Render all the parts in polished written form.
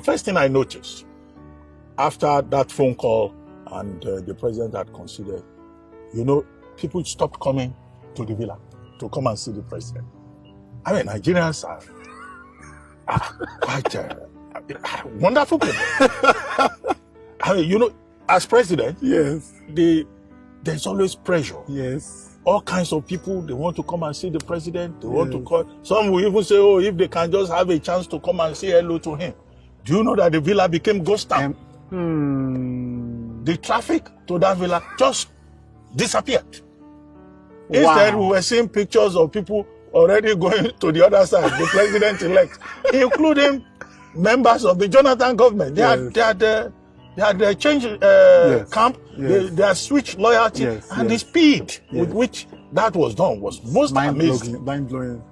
first thing I noticed after that phone call and the president had considered, people stopped coming to the villa to come and see the president. I mean, Nigerians are quite wonderful people. I mean, as president, yes, there's always pressure. Yes. All kinds of people, they want to come and see the president. They want to call. Some will even say, oh, if they can just have a chance to come and say hello to him. Do you know that the villa became ghost town? The traffic to that villa just disappeared. Wow. Instead, we were seeing pictures of people already going to the other side, the president-elect, including members of the Jonathan government. They had changed camp, they had switched loyalty, and the speed with which that was done was most amazing. Mind-blowing.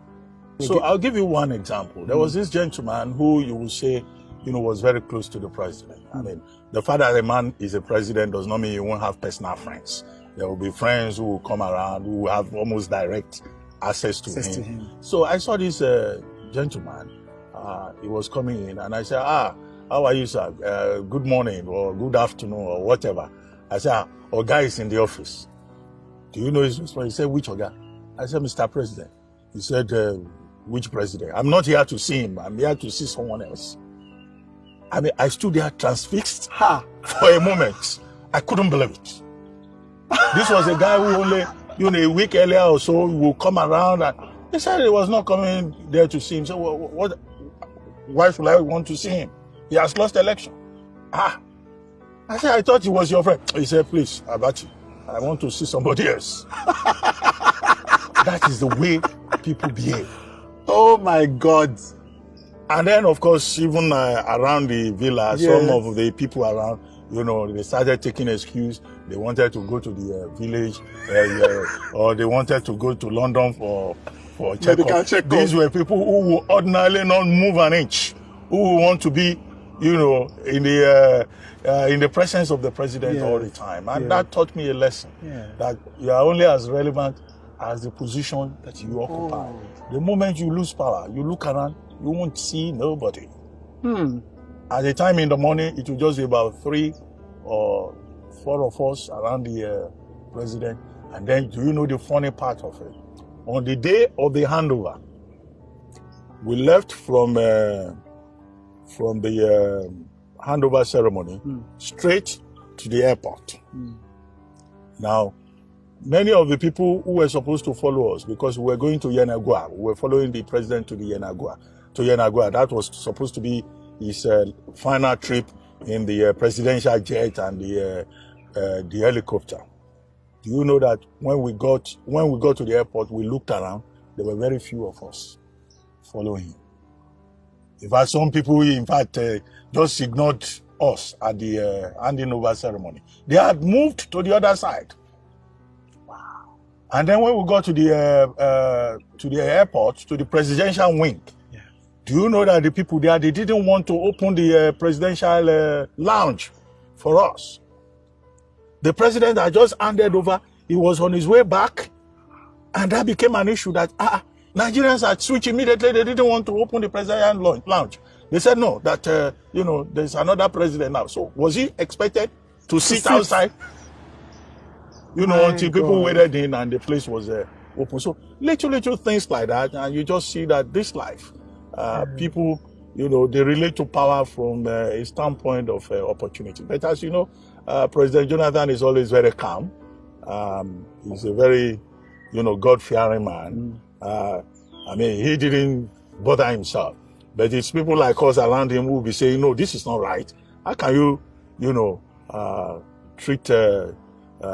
So I'll give you one example. There was this gentleman who you will say, was very close to the president. I mean, the fact that a man is a president does not mean you won't have personal friends. There will be friends who will come around, who will have almost direct access to him. So I saw this gentleman. He was coming in, and I said, how are you, sir? Good morning, or good afternoon, or whatever. I said, Oga is in the office. Do you know his response? He said, which Oga? I said, Mr. President. He said, which president? I'm not here to see him. I'm here to see someone else. I mean, I stood there transfixed for a moment. I couldn't believe it. This was a guy who only, a week earlier or so will come around, and he said he was not coming there to see him. So why should I want to see him? He has lost the election. I said, I thought he was your friend. He said, please, Abati, I want to see somebody else. That is the way people behave. Oh my God. And then, of course, even around the villa, some of the people around, they started taking excuse. They wanted to go to the village, or they wanted to go to London for check-up. These were people who would ordinarily not move an inch, who want to be, in the presence of the president all the time. And that taught me a lesson, that you are only as relevant as the position that you occupy. The moment you lose power, you look around, you won't see nobody. At the time in the morning, it will just be about 3 or 4 of us around the president. And then, do you know the funny part of it? On the day of the handover, we left from the handover ceremony straight to the airport. Now, many of the people who were supposed to follow us, because we were going to Yenagoa, we were following the president to Yenagoa. That was supposed to be his final trip in the presidential jet and the helicopter. Do you know that when we got to the airport, we looked around, there were very few of us following him. In fact, some people, just ignored us at the handing over ceremony. They had moved to the other side. Wow. And then when we got to the airport, to the presidential wing, do you know that the people there, they didn't want to open the presidential lounge for us? The president had just handed over. He was on his way back. And that became an issue that Nigerians had switched immediately. They didn't want to open the presidential lounge. They said, no, that, there's another president now. So was he expected to sit outside? Until people waited in and the place was open. So little things like that. And you just see that this life, people, they relate to power from a standpoint of opportunity. But as you know, President Jonathan is always very calm. He's a very, God-fearing man. He didn't bother himself. But it's people like us around him who will be saying, no, this is not right. How can you, treat